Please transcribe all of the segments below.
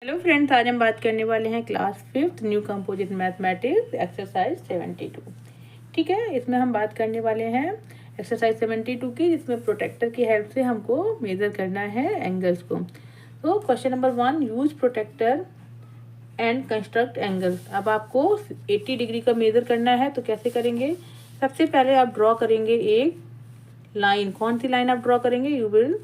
Hello friends, आज हम बात करने वाले हैं class 5th new composite mathematics exercise 72। ठीक है, इसमें हम बात करने वाले हैं एक्सरसाइज 72 की, जिसमें प्रोटेक्टर की हेल्प से हमको मेजर करना है एंगल्स को। तो question number 1, use protractor and construct angles. अब आपको 80 डिग्री का मेजर करना है, तो कैसे करेंगे? सबसे पहले आप ड्रॉ करेंगे एक लाइन। कौन सी लाइन आप ड्रॉ करेंगे? You will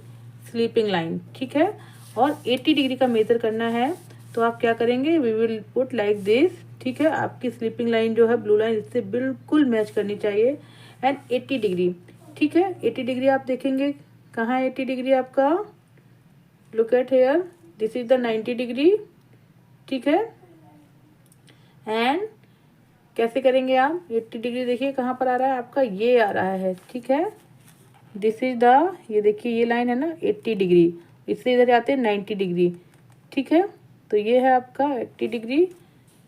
sleeping line. ठीक है, और 80 डिग्री का मेजर करना है, तो आप क्या करेंगे? We will put like this. ठीक है, आपकी स्लीपिंग लाइन जो है ब्लू लाइन, इससे बिल्कुल मैच करनी चाहिए। And 80 degree. ठीक है, 80 डिग्री आप देखेंगे कहाँ है 80 डिग्री आपका? Look at here, this is the 90 degree. ठीक है, एंड कैसे करेंगे आप? 80 डिग्री देखिए कहाँ पर आ रहा है आपका, ये आ रहा है। ठीक है, दिस इज द, ये देखिए ये लाइन है ना 80 डिग्री, इससे इधर आते हैं 90 डिग्री। ठीक है, तो ये है आपका 80 डिग्री।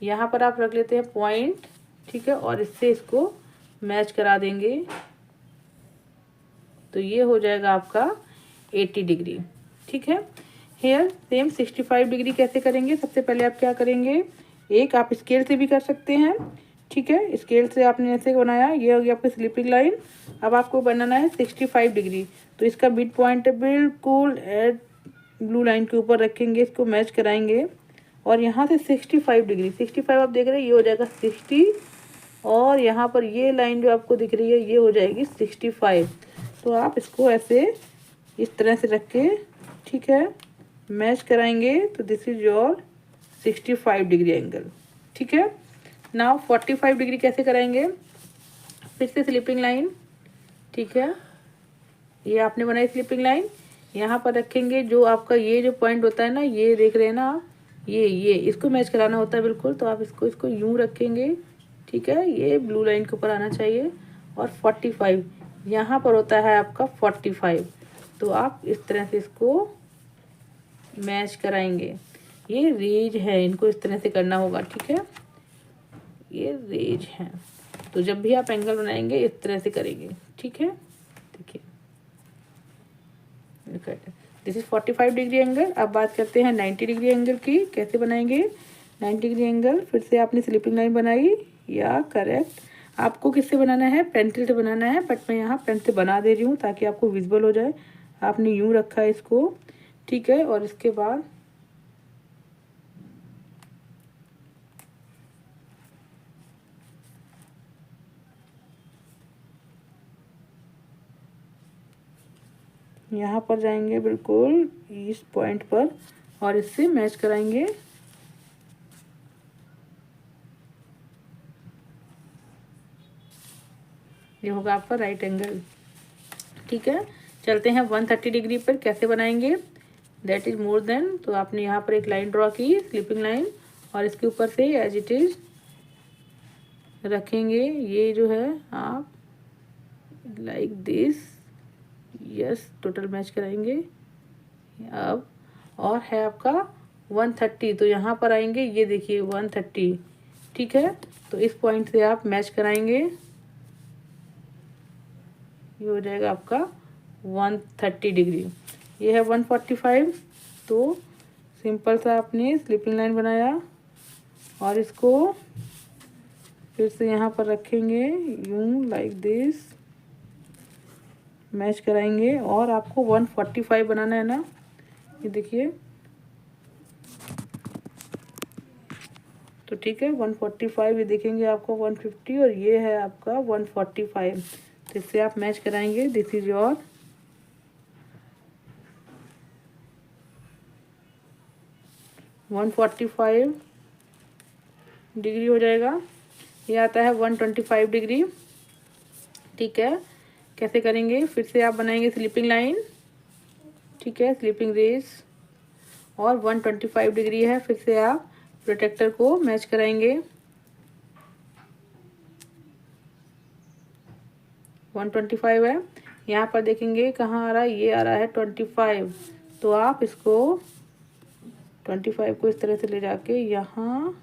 यहाँ पर आप रख लेते हैं पॉइंट। ठीक है, और इससे इसको मैच करा देंगे, तो ये हो जाएगा आपका 80 डिग्री। ठीक है, हेयर सेम 65 डिग्री कैसे करेंगे? सबसे पहले आप क्या करेंगे? एक आप स्केल से भी कर सकते हैं। ठीक है, स्केल से आपने ऐसे बनाया, ये हो गया आपकी स्लीपिंग लाइन। अब आपको बनाना है 65 डिग्री, तो इसका मिड पॉइंट बिल्कुल एट ब्लू लाइन के ऊपर रखेंगे, इसको मैच कराएंगे। और यहाँ से 65 डिग्री, 65 आप देख रहे हैं, ये हो जाएगा 60। और यहाँ पर ये लाइन जो आपको दिख रही है, ये हो जाएगी 65। तो आप इसको ऐसे इस तरह से रख के, ठीक है, मैच कराएंगे, तो this is your 65 degree angle. ठीक है, नाउ 45 डिग्री कैसे कराएंगे? फिर से स्लीपिंग लाइन। ठीक है, ये आपने बनाई स्लीपिंग लाइन, यहाँ पर रखेंगे। जो आपका ये जो पॉइंट होता है ना, ये देख रहे हैं ना आप, ये इसको मैच कराना होता है बिल्कुल। तो आप इसको यूं रखेंगे। ठीक है, ये ब्लू लाइन के ऊपर आना चाहिए। और 45 यहाँ पर होता है आपका 45, तो आप इस तरह से इसको मैच कराएंगे। ये रेज है, इनको इस तरह से करना होगा। ठीक है, ये रेज है, तो जब भी आप एंगल बनाएंगे इस तरह से करेंगे। ठीक है, देखिए दिस इज 45 डिग्री एंगल। अब बात करते हैं 90 डिग्री एंगल की, कैसे बनाएंगे 90 डिग्री एंगल? फिर से आपने स्लीपिंग लाइन बनाई, या करेक्ट। आपको किससे बनाना है? पेंसिल से बनाना है, बट मैं यहाँ पेन से बना दे रही हूँ ताकि आपको विजिबल हो जाए। आपने यूं रखा है इसको। ठीक है, और इसके बाद यहाँ पर जाएंगे बिल्कुल इस पॉइंट पर, और इससे मैच कराएंगे। ये होगा आपका राइट एंगल। ठीक है, चलते हैं 130 डिग्री पर, कैसे बनाएंगे? That is more than. तो आपने यहाँ पर एक लाइन ड्रॉ की, स्लीपिंग लाइन, और इसके ऊपर से एज इट इज रखेंगे। ये जो है आप like this, yes, total match कराएंगे। अब और है आपका 130, तो यहाँ पर आएंगे, ये देखिए 130। ठीक है, तो इस पॉइंट से आप मैच कराएंगे, ये हो जाएगा आपका 130 डिग्री। ये है 145। तो सिंपल सा आपने स्लीपिंग लाइन बनाया, और इसको फिर से यहाँ पर रखेंगे यूं लाइक दिस, मैच कराएंगे। और आपको 145 बनाना है ना, ये देखिए। तो ठीक है, 145, ये देखेंगे आपको 150, और ये है आपका 145। तो इससे आप मैच कराएंगे। दिस इज योर 145 डिग्री हो जाएगा। ये आता है 125 डिग्री। ठीक है, कैसे करेंगे? फिर से आप बनाएंगे स्लीपिंग लाइन। ठीक है, स्लीपिंग रेस, और 125 डिग्री है। फिर से आप प्रोटेक्टर को मैच कराएंगे। 125 है, यहाँ पर देखेंगे कहाँ आ रहा है, ये आ रहा है 25। तो आप इसको 25 को इस तरह से ले जाके यहाँ,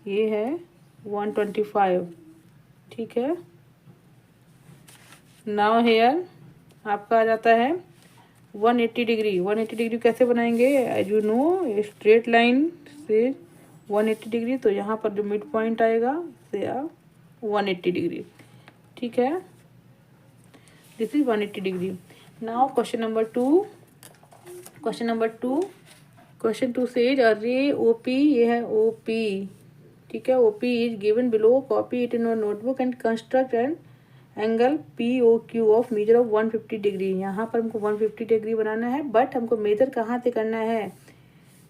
ये है 125। ठीक है, नाउ हेयर आपका आ जाता है 180 डिग्री। 180 डिग्री कैसे बनाएंगे? As you know, straight line से 180 डिग्री, तो यहाँ पर जो मिड पॉइंट आएगा से 180 डिग्री। ठीक है, this is 180 degree. Now question number 2। Question 2 says a ray OP, ये है ओपी। ठीक है, OP is given below, copy it in your notebook and construct an angle P O Q of measure of 150 degree. यहाँ पर हमको 150 degree बनाना है, but हमको major कहाँ से करना है?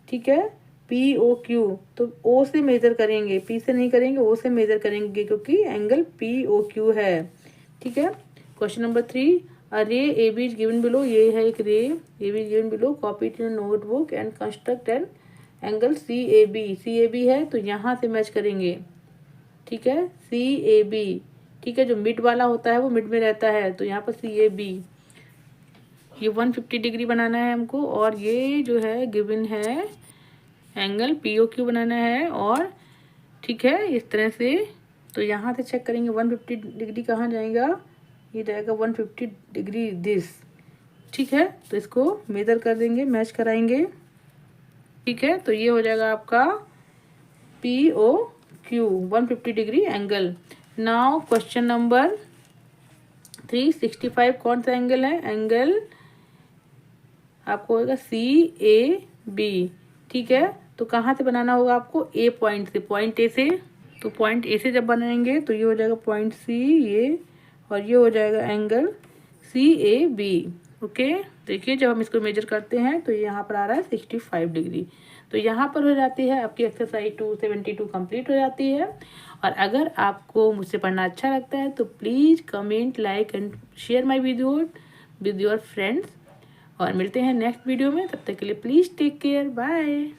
ठीक है, पी ओ क्यू, तो ओ से मेजर करेंगे, पी से नहीं करेंगे, ओ से मेजर करेंगे, क्योंकि एंगल पी ओ क्यू है। ठीक है, question number 3, a ray A B is given below, ये है एक ray A B is given below, copy it in notebook and construct an angle C A B है, तो यहाँ से मैच करेंगे। ठीक है, सी ए बी, ठीक है, जो मिड वाला होता है वो मिड में रहता है, तो यहाँ पर सी ए बी, ये 150 डिग्री बनाना है हमको, और ये जो है गिवन है एंगल पी ओ क्यू बनाना है, और ठीक है इस तरह से। तो यहाँ से चेक करेंगे 150 डिग्री कहाँ जाएगा, ये जाएगा 150 डिग्री दिस। ठीक है, तो इसको मेजर कर देंगे, मैच कराएंगे। ठीक है, तो ये हो जाएगा आपका P O Q 150 degree angle. Now question number 365 कौन सा एंगल है? एंगल आपको होगा सी ए बी। ठीक है, तो कहाँ से बनाना होगा आपको? ए पॉइंट से, पॉइंट ए से। तो पॉइंट ए से जब बनाएंगे तो ये हो जाएगा पॉइंट सी ये, और ये हो जाएगा angle C A B. Okay, देखिए जब हम इसको मेजर करते हैं तो यहाँ पर आ रहा है 65 डिग्री। तो यहाँ पर हो जाती है आपकी एक्सरसाइज 272 कंप्लीट हो जाती है। और अगर आपको मुझसे पढ़ना अच्छा लगता है तो please comment, like and share my video with your friends. और मिलते हैं नेक्स्ट वीडियो में, तब तक के लिए प्लीज़ टेक केयर, बाय।